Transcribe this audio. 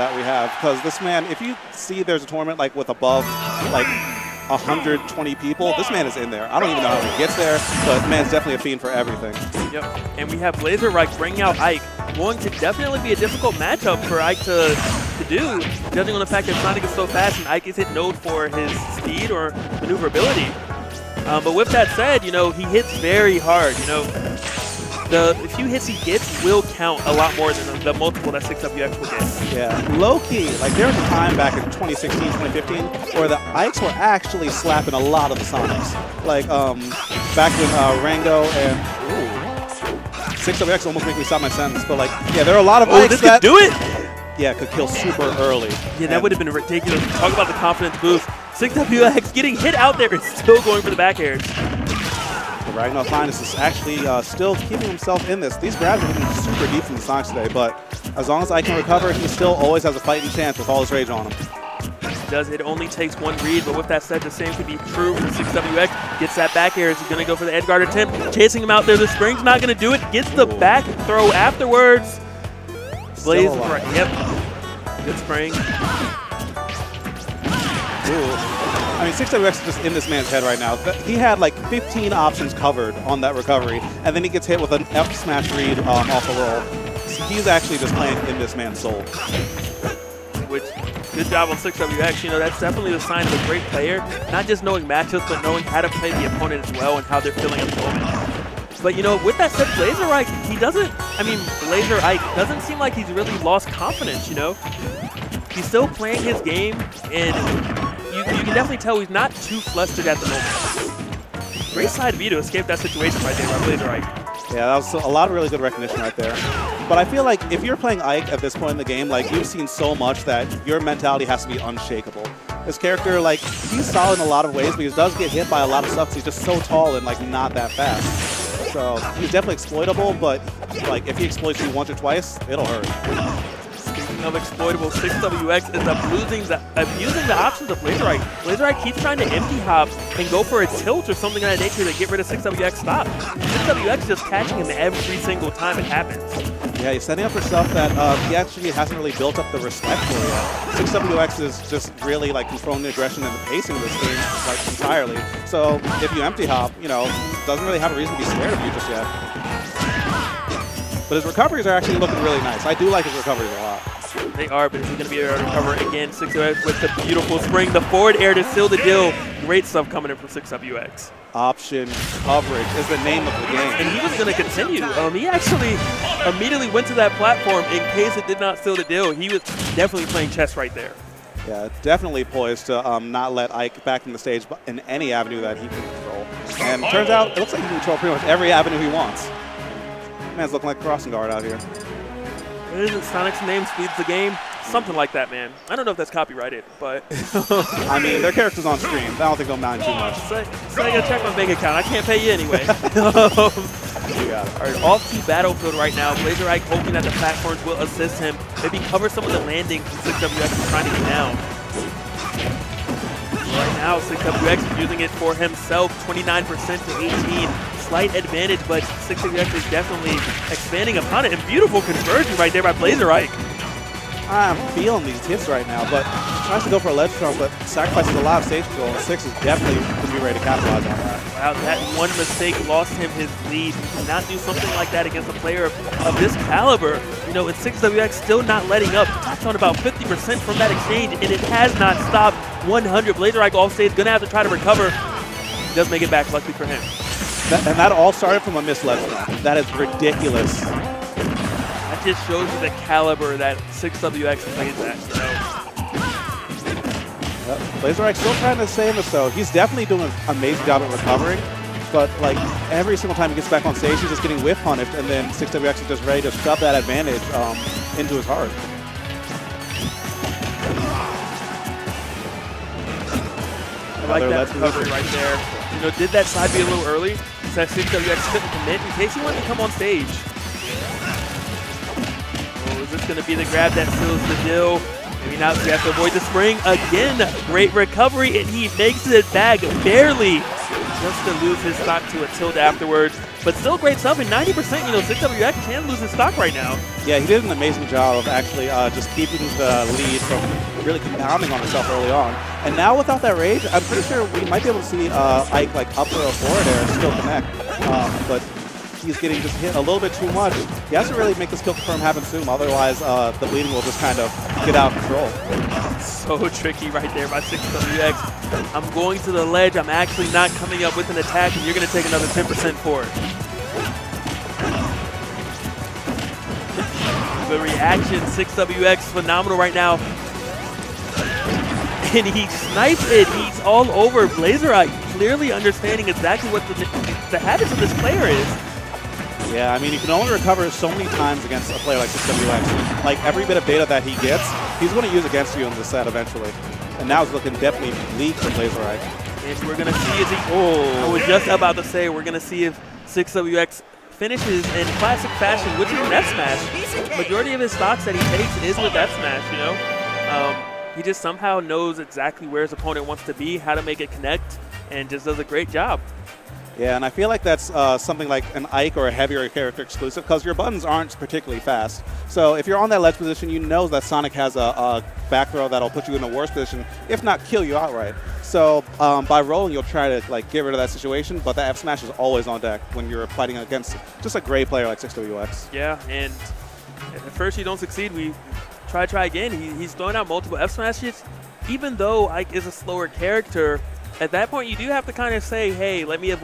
that we have. Because this man, if you see there's a tournament like with above like 120 people, this man is in there. I don't even know how he gets there, but the man's definitely a fiend for everything. Yep. And we have Blaserike bringing out Ike. Going to definitely be a difficult matchup for Ike to do, judging on the fact that Sonic is so fast and Ike isn't known for his speed or maneuverability. But with that said, you know, he hits very hard. You know, the few hits he gets will count a lot more than the multiple that 6WX will get. Yeah, low-key, like there was a time back in 2016, 2015 where the Ikes were actually slapping a lot of the Sonics. Like back when Rango and 6WX almost make me stop my sentence, but like, yeah, there are a lot of Ikes that could do it. Yeah, could kill super early. Yeah, that would have been ridiculous. Talk about the confidence boost. 6WX getting hit out there and still going for the back airs. Ragnar Finest is actually still keeping himself in this. These grabs are looking super deep from the Sonics today, but as long as I can recover, he still always has a fighting chance with all his rage on him. It only takes one read, but with that said, the same could be true for 6WX. Gets that back air. He's going to go for the edge guard attempt. Chasing him out there. The spring's not going to do it. Gets the back throw afterwards. Blaserike. Yep. Good spring. I mean, 6WX is just in this man's head right now. He had like 15 options covered on that recovery, and then he gets hit with an F smash read off a roll. So he's actually just playing in this man's soul. Which, good job on 6WX. You know, that's definitely the sign of a great player. Not just knowing matchups, but knowing how to play the opponent as well and how they're feeling at the moment. But, you know, with that said, Blaserike, Blaserike doesn't seem like he's really lost confidence, you know? He's still playing his game, and you can definitely tell he's not too flustered at the moment. Great side B to escape that situation right there by Blaserike. Yeah, that was a lot of really good recognition right there. But I feel like if you're playing Ike at this point in the game, like, you've seen so much that your mentality has to be unshakable. This character, like, he's solid in a lot of ways, but he does get hit by a lot of stuff because he's just so tall and, like, not that fast. So he's definitely exploitable, but, like, if he exploits you once or twice, it'll hurt. Speaking of exploitable, 6WX is abusing the options of Blaserike. Blaserike keeps trying to empty hop and go for a tilt or something of that nature to get rid of 6WX stop. 6WX just catching him every single time it happens. Yeah, he's setting up for stuff that he actually hasn't really built up the respect for yet. 6WX is just really like controlling the aggression and the pacing of this game like entirely. So if you empty hop, you know, doesn't really have a reason to be scared of you just yet. But his recoveries are actually looking really nice. I do like his recoveries a lot. They are, but is he going to be able to recover again? 6WX with the beautiful spring, the forward air to seal the deal. Great stuff coming in from 6WX. Option coverage is the name of the game. And he was going to continue. He actually immediately went to that platform in case it did not seal the deal. He was definitely playing chess right there. Yeah, definitely poised to not let Ike back in the stage in any avenue that he can control. And it turns out, it looks like he can control pretty much every avenue he wants. Man's looking like a crossing guard out here. Isn't Sonic's name speeds the game? Something like that, man. I don't know if that's copyrighted, but... I mean, their character's on stream. I don't think they'll mind too much. So I gotta check my bank account. I can't pay you anyway. All right, off to Battlefield right now. Blaserike hoping that the platforms will assist him. Maybe cover some of the landings 6WX is trying to get down. Right now, 6WX is using it for himself. 29% to 18. Slight advantage, but 6WX is definitely expanding upon it. And beautiful conversion right there by Blaserike. I'm feeling these hits right now, but tries to go for a ledge throw, but sacrifices a lot of stage control. And 6 is definitely going to be ready to capitalize on that. Wow, that one mistake lost him his lead. He cannot do something like that against a player of this caliber. You know, and 6WX still not letting up. Touched on about 50% from that exchange, and it has not stopped. 100. Blaserike off stage, going to have to try to recover. He does make it back, luckily for him. And that all started from a missed ledge throw. That is ridiculous. That just shows you the caliber that 6WX plays at, you know. Blaserike still trying to save us, though. He's definitely doing an amazing job at recovering, but like every single time he gets back on stage, he's just getting whiff punished, and then 6WX is just ready to shove that advantage into his heart. I like that recovery right there. You know, did that side B a little early, so that 6WX couldn't commit in case he wanted to come on stage. Oh, is this going to be the grab that seals the deal? Maybe not, so you have to avoid the spring. Again, great recovery, and he makes it back barely. just to lose his stock to a tilt afterwards. But still great stuff, and 90%, 6WX can lose his stock right now. Yeah, he did an amazing job of actually just keeping the lead from really compounding on himself early on. And now without that rage, I'm pretty sure we might be able to see Ike like up throw forward air still connect. But he's getting just hit a little bit too much. He has to really make this kill confirm happen soon, otherwise the bleeding will just kind of get out of control. So tricky right there by 6WX. I'm going to the ledge. I'm actually not coming up with an attack, and you're going to take another 10% for it. The reaction, 6WX, phenomenal right now. And he snipes it. He's all over Blaserike, clearly understanding exactly what the habits of this player is. Yeah, I mean, you can only recover so many times against a player like 6WX. Like, every bit of data that he gets, he's going to use against you in the set eventually. And now it's looking definitely bleak for Blaserike. And we're going to see if he... Oh, I was just about to say, we're going to see if 6WX finishes in classic fashion, which is an F smash. Majority of his stocks that he takes is with F smash, He just somehow knows exactly where his opponent wants to be, how to make it connect, and just does a great job. Yeah, and I feel like that's something like an Ike or a heavier character exclusive, because your buttons aren't particularly fast. So if you're on that ledge position, you know that Sonic has a back throw that'll put you in a worse position, if not kill you outright. So by rolling, you'll try to like get rid of that situation, but that F smash is always on deck when you're fighting against just a great player like 6WX. Yeah, and at first you don't succeed, we try again. He's throwing out multiple F smashes. Even though Ike is a slower character, at that point you do have to kind of say, hey, let me avoid